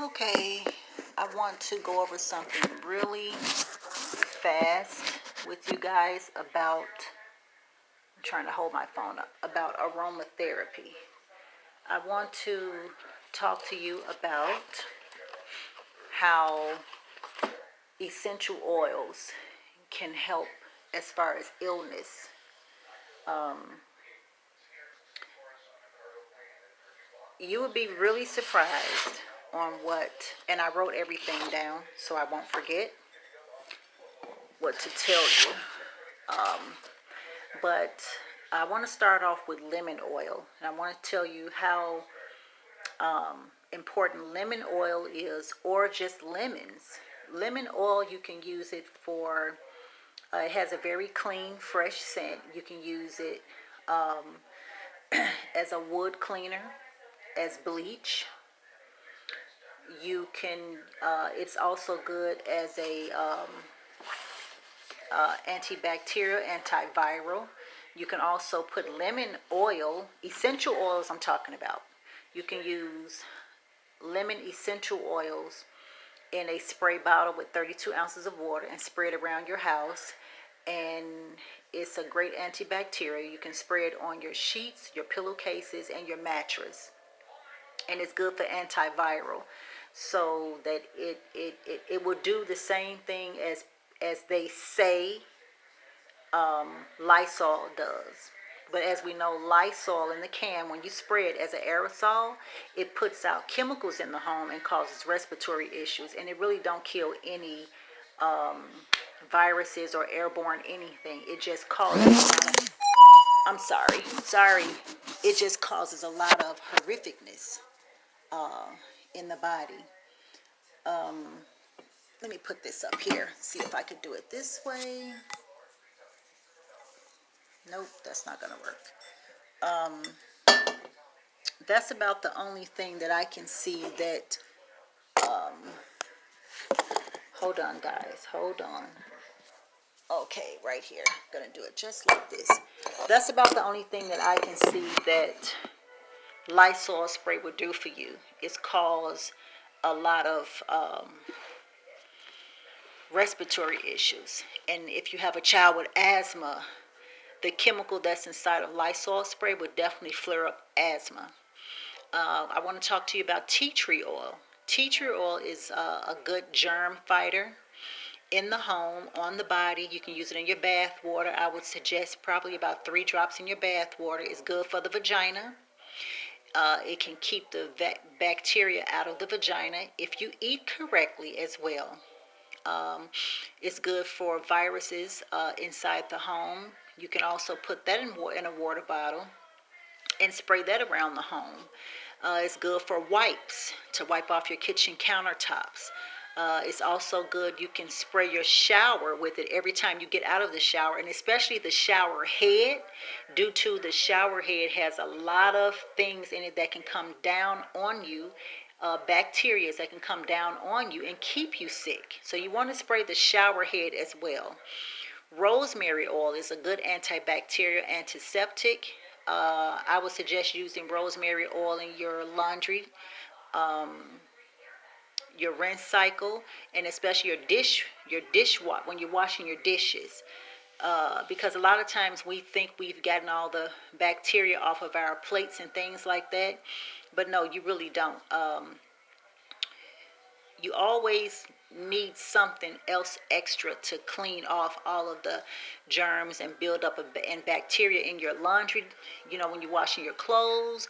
Okay, I want to go over something really fast with you guys about, I'm trying to hold my phone up, about aromatherapy. I want to talk to you about how essential oils can help as far as illness. Um, you would be really surprised on what, and I wrote everything down so I won't forget what to tell you. But I want to start off with lemon oil. And I want to tell you how important lemon oil is, or just lemons. Lemon oil, you can use it for, it has a very clean, fresh scent. You can use it as a wood cleaner, as bleach. You can, it's also good as a antibacterial, antiviral. You can also put lemon oil, essential oils I'm talking about. You can use lemon essential oils in a spray bottle with 32 ounces of water and spray it around your house. And it's a great antibacterial. You can spray it on your sheets, your pillowcases, and your mattress. And it's good for antiviral. So that it will do the same thing as they say Lysol does. But as we know, Lysol in the can, when you spray it as an aerosol, it puts out chemicals in the home and causes respiratory issues. And it really don't kill any viruses or airborne anything. It just causes, I'm sorry. It just causes a lot of horrificness in the body. Let me put this up here, see if I could do it this way. Nope, that's not gonna work. That's about the only thing that I can see that, hold on guys, hold on. Okay, right here, I'm gonna do it just like this. That's about the only thing that I can see that Lysol spray would do for you. It's cause a lot of respiratory issues. And if you have a child with asthma, the chemical that's inside of Lysol spray would definitely flare up asthma. I want to talk to you about tea tree oil. Tea tree oil is a good germ fighter in the home, on the body. You can use it in your bath water. I would suggest probably about 3 drops in your bath water. It's good for the vagina. It can keep the bacteria out of the vagina if you eat correctly as well. It's good for viruses inside the home. You can also put that in a water bottle and spray that around the home. It's good for wipes, to wipe off your kitchen countertops. It's also good. You can spray your shower with it every time you get out of the shower, and especially the shower head, due to the shower head has a lot of things in it that can come down on you, bacteria that can come down on you and keep you sick. So you want to spray the shower head as well. Rosemary oil is a good antibacterial, antiseptic. I would suggest using rosemary oil in your laundry, your rinse cycle, and especially your dishwash when you're washing your dishes. Because a lot of times we think we've gotten all the bacteria off of our plates and things like that, but no, you really don't. You always need something else extra to clean off all of the germs and build up and bacteria in your laundry. You know, when you're washing your clothes,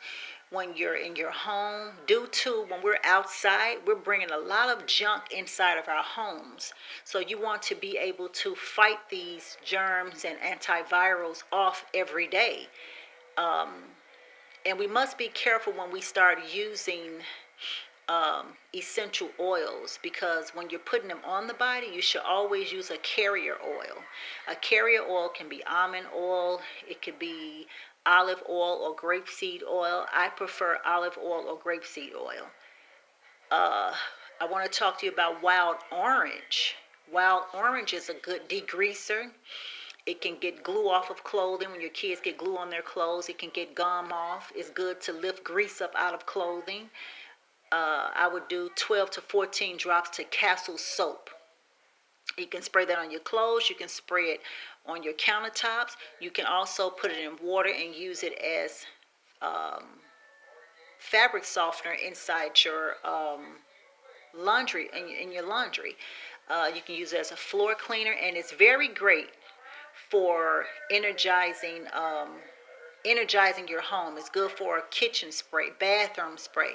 when you're in your home. Due to when we're outside, we're bringing a lot of junk inside of our homes. So you want to be able to fight these germs and antivirals off every day. And we must be careful when we start using essential oils, because when you're putting them on the body, you should always use a carrier oil. A carrier oil can be almond oil, it could be olive oil or grapeseed oil. I prefer olive oil or grapeseed oil. I want to talk to you about wild orange. Wild orange is a good degreaser. It can get glue off of clothing. When your kids get glue on their clothes, it can get gum off. It's good to lift grease up out of clothing. I would do 12 to 14 drops to Castle soap. You can spray that on your clothes. You can spray it on your countertops. You can also put it in water and use it as fabric softener inside your laundry, in your laundry. You can use it as a floor cleaner, and it's very great for energizing your home. It's good for a kitchen spray, bathroom spray.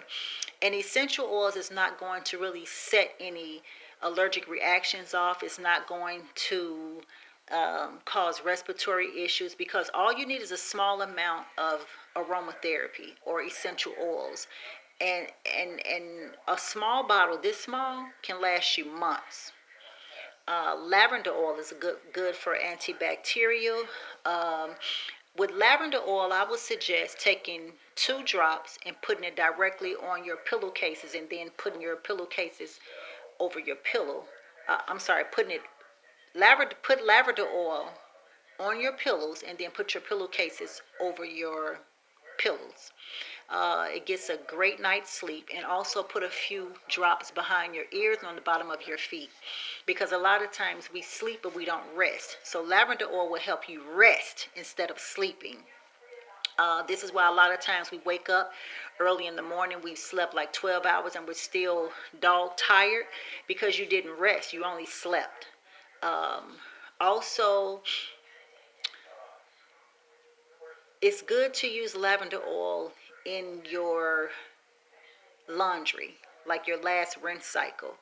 And essential oils is not going to really set any allergic reactions off. It's not going to cause respiratory issues, because all you need is a small amount of aromatherapy or essential oils. And a small bottle this small can last you months. Lavender oil is good for antibacterial. Um, with lavender oil, I would suggest taking 2 drops and putting it directly on your pillowcases, and then putting your pillowcases over your pillow. I'm sorry, put lavender oil on your pillows, and then put your pillowcases over your pillows. It gets a great night's sleep. And also put a few drops behind your ears and on the bottom of your feet, because a lot of times we sleep but we don't rest. So lavender oil will help you rest instead of sleeping. This is why a lot of times we wake up early in the morning, we've slept like 12 hours and we're still dog tired, because you didn't rest, you only slept. Also, it's good to use lavender oil in your laundry, like your last rinse cycle.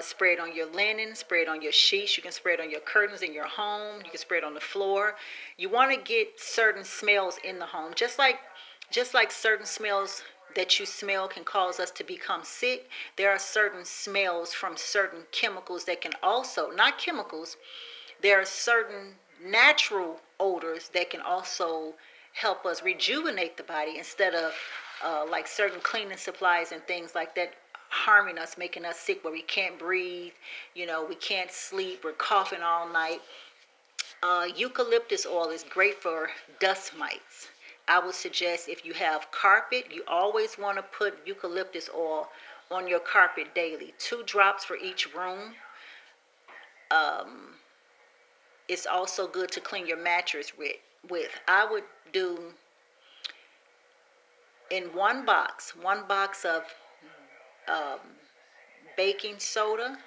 Spray it on your linen, spray it on your sheets. You can spray it on your curtains in your home. You can spray it on the floor. You want to get certain smells in the home, just like certain smells that you smell can cause us to become sick. There are certain smells from certain chemicals that can also, not chemicals, there are certain natural odors that can also help us rejuvenate the body, instead of like certain cleaning supplies and things like that harming us, making us sick, where we can't breathe, we can't sleep, we're coughing all night. Eucalyptus oil is great for dust mites. I would suggest, if you have carpet, you always want to put eucalyptus oil on your carpet daily. 2 drops for each room. It's also good to clean your mattress with. I would do, in one box of baking soda,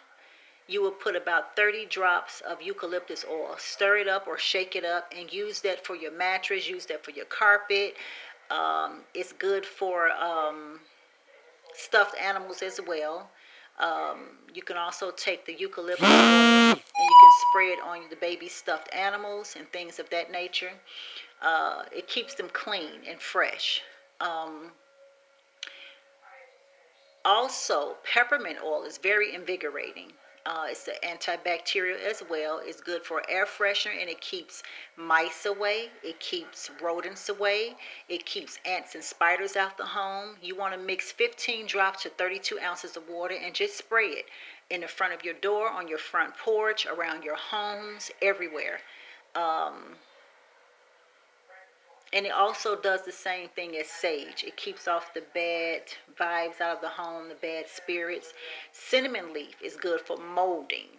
you will put about 30 drops of eucalyptus oil. Stir it up or shake it up and use that for your mattress, use that for your carpet. It's good for stuffed animals as well. You can also take the eucalyptus oil and you can spray it on the baby stuffed animals and things of that nature. It keeps them clean and fresh. Also, peppermint oil is very invigorating. It's an antibacterial as well. It's good for air freshener, and it keeps mice away. It keeps rodents away. It keeps ants and spiders out the home. You want to mix 15 drops to 32 ounces of water and just spray it in the front of your door, on your front porch, around your homes, everywhere. And it also does the same thing as sage. It keeps off the bad vibes out of the home, the bad spirits. Cinnamon leaf is good for molding.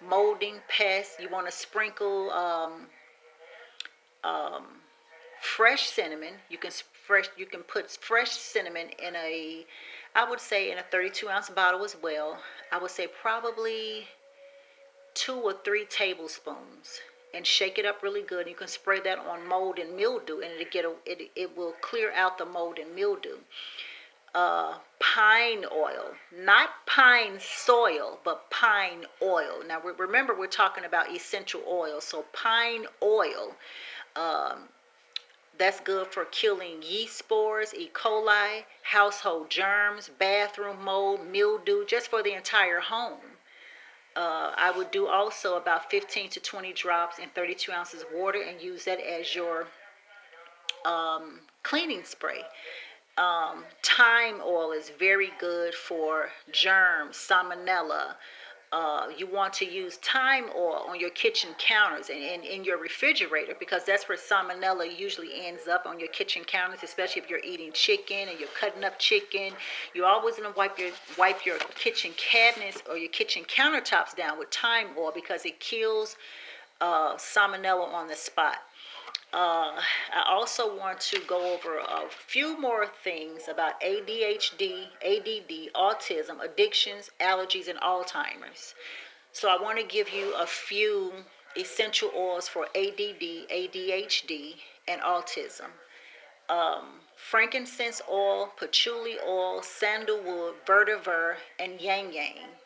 Molding pests. You want to sprinkle fresh cinnamon. You can put fresh cinnamon in I would say in a 32-ounce bottle as well. I would say probably 2 or 3 tablespoons, and shake it up really good. You can spray that on mold and mildew, and it will clear out the mold and mildew. Pine oil, not pine soil, but pine oil. Now remember, we're talking about essential oil, so pine oil. That's good for killing yeast spores, E. coli, household germs, bathroom mold, mildew, just for the entire home. I would do also about 15 to 20 drops in 32 ounces of water and use that as your cleaning spray. Thyme oil is very good for germs, salmonella, You want to use thyme oil on your kitchen counters and in your refrigerator, because that's where salmonella usually ends up, on your kitchen counters, especially if you're eating chicken and you're cutting up chicken. You're always going to wipe your kitchen cabinets or your kitchen countertops down with thyme oil, because it kills salmonella on the spot. I also want to go over a few more things about ADHD, ADD, autism, addictions, allergies, and Alzheimer's. So I want to give you a few essential oils for ADD, ADHD, and autism. Frankincense oil, patchouli oil, sandalwood, vetiver, and yang yang.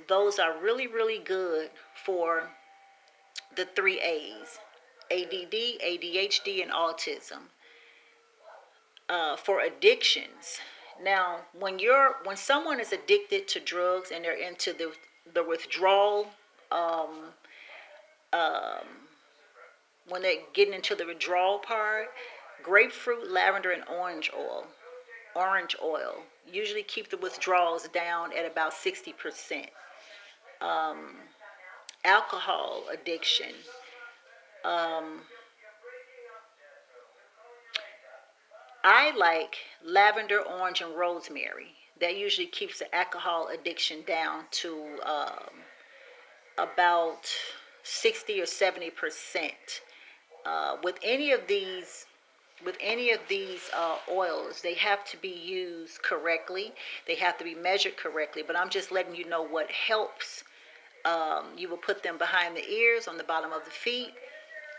Those are really, really good for the three A's: ADD, ADHD, and autism. For addictions, now when someone is addicted to drugs and they're into the withdrawal, um, um, when they're getting into the withdrawal part, grapefruit, lavender, and orange oil usually keep the withdrawals down at about 60%. Um, Alcohol addiction. I like lavender, orange, and rosemary. That usually keeps the alcohol addiction down to about 60 or 70%. With any of these, oils, they have to be used correctly. They have to be measured correctly. But I'm just letting you know what helps. You will put them behind the ears, on the bottom of the feet,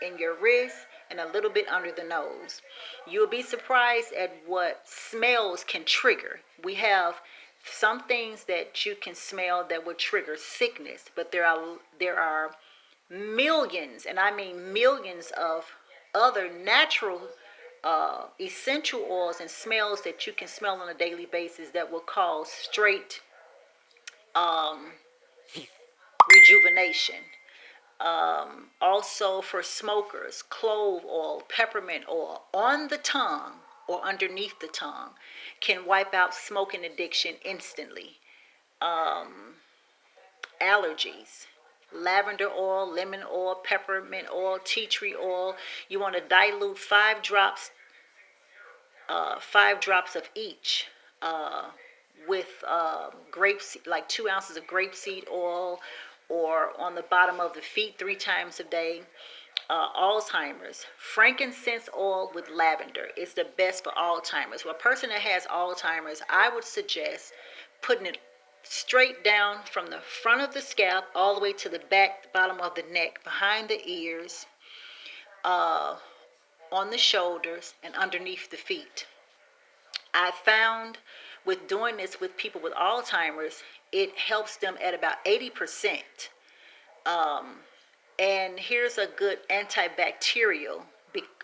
in your wrist, and a little bit under the nose. You'll be surprised at what smells can trigger. We have some things that you can smell that would trigger sickness, but there are millions, and I mean millions, of other natural essential oils and smells that you can smell on a daily basis that will cause straight um, rejuvenation. Also for smokers, clove oil, peppermint oil on the tongue or underneath the tongue can wipe out smoking addiction instantly. Allergies: lavender oil, lemon oil, peppermint oil, tea tree oil. You want to dilute 5 drops of each with grapeseed, like 2 ounces of grapeseed oil, or on the bottom of the feet 3 times a day. Alzheimer's, frankincense oil with lavender is the best for Alzheimer's. For a person that has Alzheimer's, I would suggest putting it straight down from the front of the scalp all the way to the back, the bottom of the neck, behind the ears, on the shoulders, and underneath the feet. I found with doing this with people with Alzheimer's, it helps them at about 80%. And here's a good antibacterial.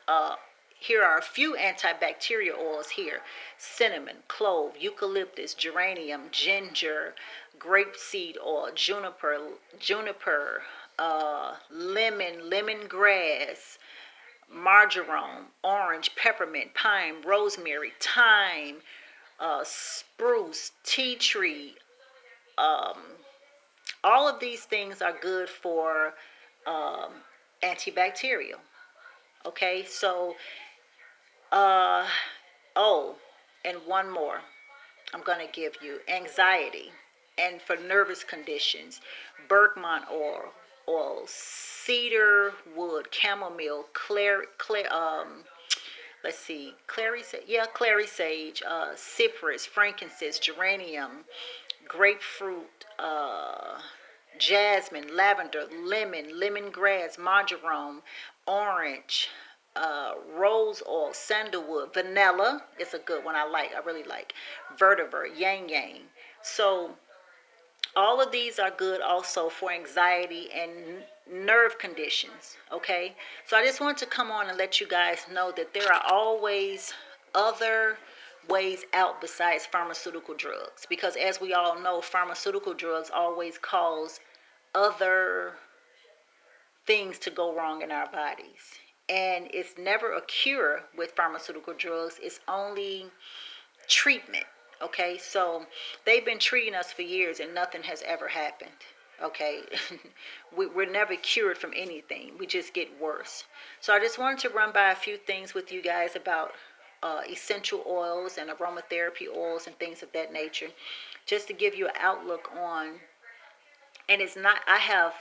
Uh, Here are a few antibacterial oils here: cinnamon, clove, eucalyptus, geranium, ginger, grapeseed oil, juniper, lemon, lemongrass, marjoram, orange, peppermint, pine, rosemary, thyme, spruce, tea tree. All of these things are good for um, antibacterial. Okay, so, uh, oh, and one more I'm going to give you: anxiety, and for nervous conditions, bergamot oil, cedar wood, chamomile, let's see, clary sage, cypress, frankincense, geranium, grapefruit, jasmine, lavender, lemon, lemongrass, marjoram, orange, rose oil, sandalwood, vanilla is a good one. I really like vetiver, yang yang. So all of these are good also for anxiety and nerve conditions. Okay, so I just want to come on and let you guys know that there are always other ways out besides pharmaceutical drugs, because as we all know, pharmaceutical drugs always cause other things to go wrong in our bodies. And it's never a cure with pharmaceutical drugs, it's only treatment. Okay, so they've been treating us for years and nothing has ever happened. Okay, we're never cured from anything, we just get worse. So I just wanted to run by a few things with you guys about essential oils and aromatherapy oils and things of that nature, just to give you an outlook on. And it's not, I have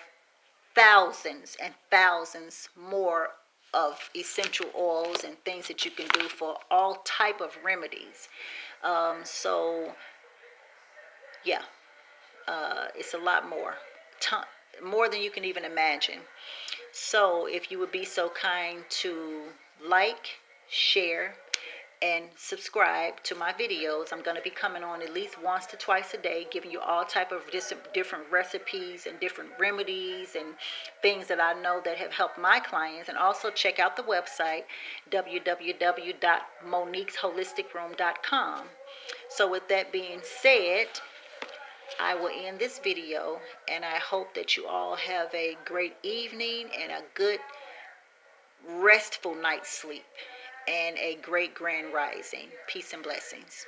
thousands and thousands more of essential oils and things that you can do for all type of remedies. So yeah, it's a lot more, more than you can even imagine. So if you would be so kind to like, share, and subscribe to my videos. I'm going to be coming on at least once to twice a day, giving you all type of different recipes and different remedies and things that I know that have helped my clients. And also check out the website, www.moniquesholisticroom.com. So with that being said, I will end this video, and I hope that you all have a great evening and a good restful night's sleep and a great grand rising. Peace and blessings.